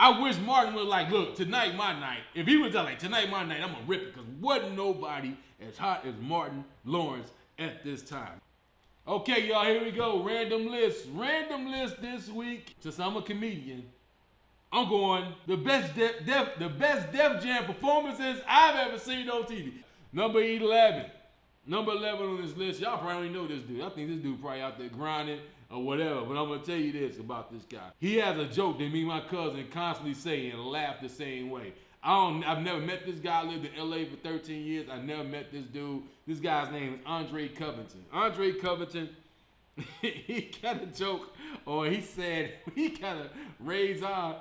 I wish Martin was like, look, tonight my night. If he was like, tonight my night, I'm gonna rip it, because wasn't nobody as hot as Martin Lawrence at this time. Okay, y'all, here we go. Random list. Random list this week. Since I'm a comedian, I'm going the best Def Jam performances I've ever seen on TV. Number 11. Number 11 on this list. Y'all probably know this dude. I think this dude probably out there grinding or whatever. But I'm going to tell you this about this guy. He has a joke that me and my cousin constantly say and laugh the same way. I've never met this guy. I lived in LA for 13 years. I never met this dude. This guy's name is Andre Covington. Andre Covington, he got a joke, or he said, he kind of raised our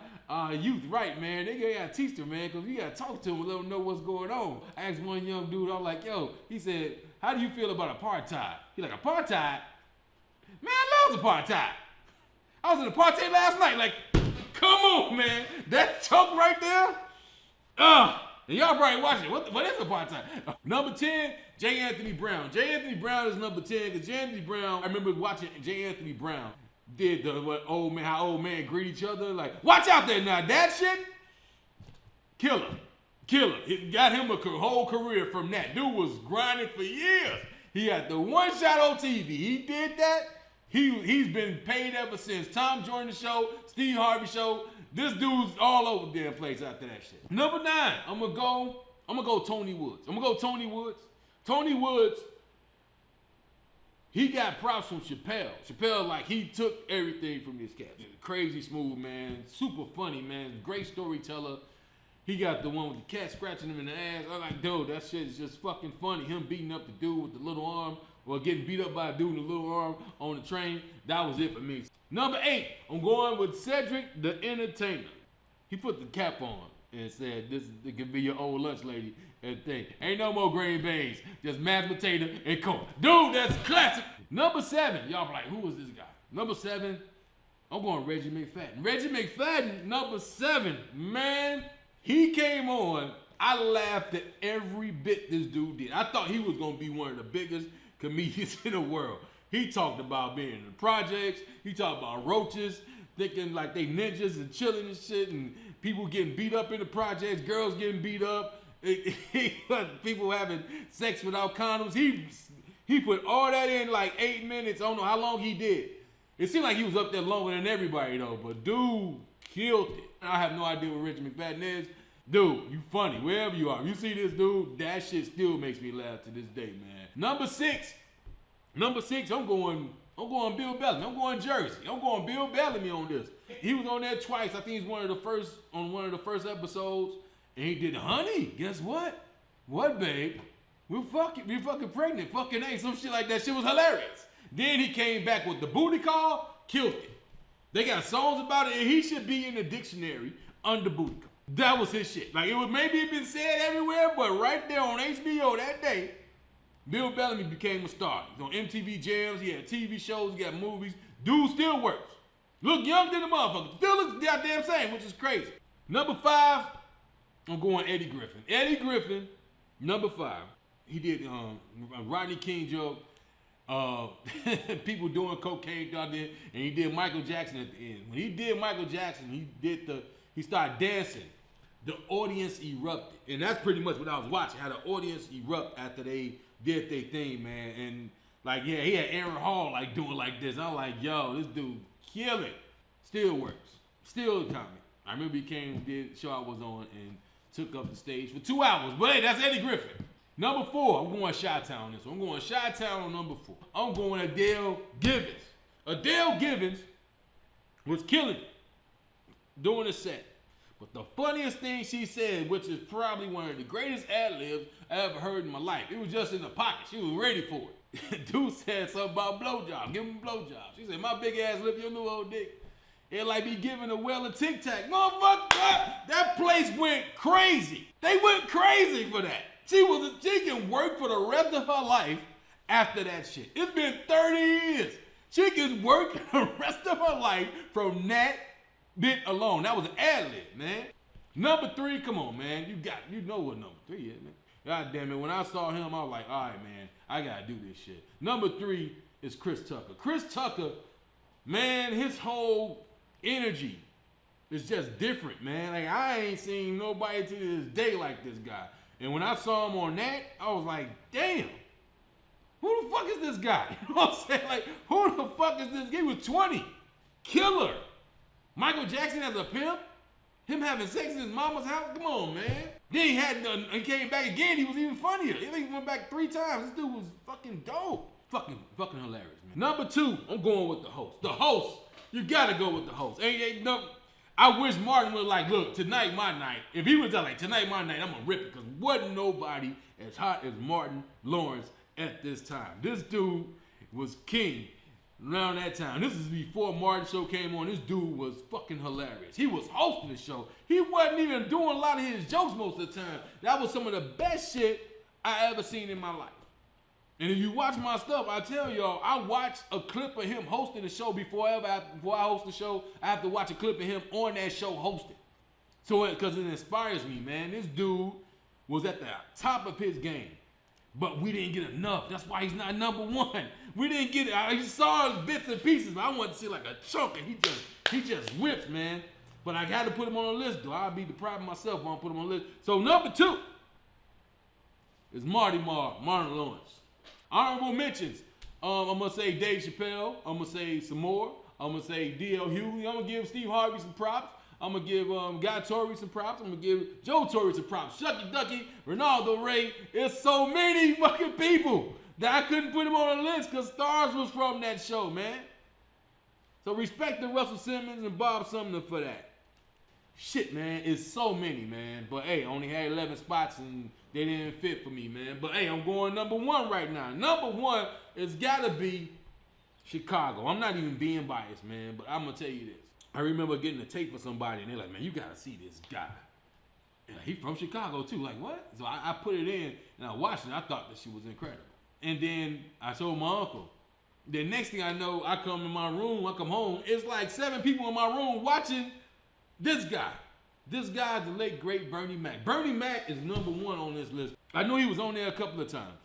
youth right, man. They gotta teach them, man, because you gotta talk to them and let them know what's going on. I asked one young dude, I was like, yo, he said, how do you feel about apartheid? He's like, apartheid? Man, I love apartheid. I was in apartheid last night. Like, come on, man. That joke right there? And y'all probably watching it. What is apartheid? Number 10, J. Anthony Brown. J. Anthony Brown is number 10, because J. Anthony Brown, I remember watching J. Anthony Brown did how old men greet each other. Like, watch out there now. That shit, killer. It got him a whole career from that. Dude was grinding for years. He had the one shot on TV. He did that. He's been paid ever since. Tom joined the show, Steve Harvey show. This dude's all over the damn place after that shit. Number 9, I'm gonna go Tony Woods. Tony Woods, he got props from Chappelle. Chappelle, like, he took everything from this cat. Crazy smooth, man. Super funny, man. Great storyteller. He got the one with the cat scratching him in the ass. I'm like, dude, that shit is just fucking funny. Him beating up the dude with the little arm, or getting beat up by a dude with the little arm on the train. That was it for me. Number 8, I'm going with Cedric The Entertainer. He put the cap on and said, it could be your old lunch lady and thing. Ain't no more green beans, just mashed potato and Coke. Dude, that's classic. Number 7, y'all be like, who is this guy? Number 7, I'm going Reggie McFadden. Reggie McFadden, number 7, man, he came on. I laughed at every bit this dude did. I thought he was gonna be one of the biggest comedians in the world. He talked about being in the projects. He talked about roaches, thinking like they ninjas and chilling and shit, and people getting beat up in the projects, girls getting beat up, people having sex without condoms. He put all that in like 8 minutes. I don't know how long he did. It seemed like he was up there longer than everybody though, but dude killed it. I have no idea what Reggie McFadden is. Dude, you funny, wherever you are. You see this dude, that shit still makes me laugh to this day, man. Number 6, I'm going Bill Bellamy. I'm going Jersey. I'm going Bill Bellamy on this. He was on there twice. I think he's one of the first episodes, and he did, honey, guess what? What, babe? We're fucking pregnant. Fucking A, some shit like that. Shit was hilarious. Then he came back with the booty call, killed it. They got songs about it, and he should be in the dictionary under booty call. That was his shit. Like, it was maybe been said everywhere, but right there on HBO that day, Bill Bellamy became a star. He's on MTV Jams, he had TV shows, he got movies. Dude still works. Look young than the motherfucker. Still looks goddamn same, which is crazy. Number 5, I'm going Eddie Griffin. Eddie Griffin, number 5. He did a Rodney King joke. People doing cocaine out there, and he did Michael Jackson at the end. When he did Michael Jackson, he started dancing. The audience erupted. And that's pretty much what I was watching, how the audience erupt after they did their thing, man. And like, yeah, he had Aaron Hall like doing like this. I was like, yo, this dude kill it. Still works. Still coming. I remember he did the show I was on and took up the stage for 2 hours. But hey, that's Eddie Griffin. Number 4, I'm going Chi-Town on this one. I'm going Chi-Town on number 4. I'm going Adele Givens. Adele Givens was killing it doing a set. But the funniest thing she said, which is probably one of the greatest ad-libs I ever heard in my life, it was just in the pocket. She was ready for it. Dude said something about blowjob. Give him a blowjob. She said, my big ass lip your new old dick. It like be giving a well a tic tac. Motherfucker, that place went crazy. They went crazy for that. She can work for the rest of her life after that shit. It's been 30 years. She can work the rest of her life from that bit alone. That was an ad-lib, man. Number 3, come on, man. You know what number 3 is, man. God damn it. When I saw him, I was like, all right, man, I gotta do this shit. Number 3 is Chris Tucker. Chris Tucker, man, his whole energy It's just different, man. Like, I ain't seen nobody to this day like this guy. And when I saw him on that, I was like, damn, who the fuck is this guy? You know what I'm saying? Like, who the fuck is this guy? He was 20. Killer. Michael Jackson as a pimp? Him having sex in his mama's house? Come on, man. Then he came back again. He was even funnier. He went back 3 times. This dude was fucking dope. Fucking hilarious, man. Number 2, I'm going with the host. The host. You gotta go with the host. No, I wish Martin was like, look, tonight my night. If he was like, tonight my night, I'm gonna rip it. Because wasn't nobody as hot as Martin Lawrence at this time. This dude was king around that time. This is before Martin's show came on. This dude was fucking hilarious. He was hosting the show. He wasn't even doing a lot of his jokes most of the time. That was some of the best shit I ever seen in my life. And if you watch my stuff, I tell y'all, I watched a clip of him hosting the show before I host the show. I have to watch a clip of him on that show hosting. So, because it inspires me, man. This dude was at the top of his game. But we didn't get enough. That's why he's not number 1. We didn't get it. I saw bits and pieces, but I wanted to see like a chunk, and he just whips, man. But I had to put him on the list, though. I'd be depriving myself when I put him on the list. So number 2 is Martin Lawrence. Honorable mentions. I'm gonna say Dave Chappelle. I'm gonna say some more. I'm gonna say D.L. Hughley. I'm gonna give Steve Harvey some props. I'm gonna give Guy Torrey some props. I'm gonna give Joe Torre some props. Shucky Ducky, Ronaldo Ray. It's so many fucking people that I couldn't put him on the list because Stars was from that show, man. So respect to Russell Simmons and Bob Sumner for that. Shit, man, it's so many, man. But hey, I only had 11 spots and they didn't fit for me, man. But hey, I'm going number 1 right now. Number 1 has gotta be Chicago. I'm not even being biased, man, but I'm gonna tell you this. I remember getting a tape for somebody and they're like, man, you gotta see this guy. Yeah, he from Chicago too. Like, what? So I put it in and I watched it. I thought that shit was incredible. And then I told my uncle. The next thing I know, I come to my room, I come home, it's like 7 people in my room watching this guy. This guy is the late, great Bernie Mac. Bernie Mac is number 1 on this list. I know he was on there a couple of times.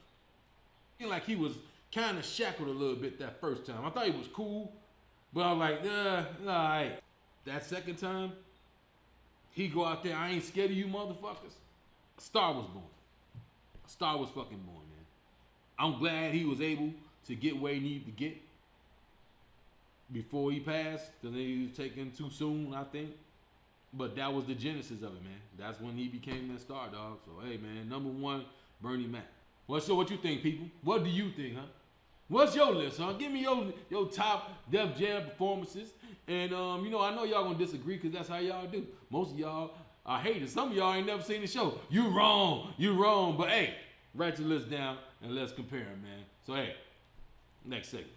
Like he was kind of shackled a little bit that first time. I thought he was cool, but I was like, all right. That second time, he go out there, I ain't scared of you motherfuckers. A star was born. A star was fucking born, man. I'm glad he was able to get where he needed to get before he passed, because he was taken too soon, I think. But that was the genesis of it, man. That's when he became that star, dog. So, hey, man, number 1, Bernie Mac. Well, so what you think, people? What do you think, huh? What's your list, huh? Give me your top Def Jam performances. And, you know, I know y'all gonna disagree because that's how y'all do. Most of y'all are haters. Some of y'all ain't never seen the show. You wrong. But, hey, write your list down and let's compare them, man. So, hey, next segment.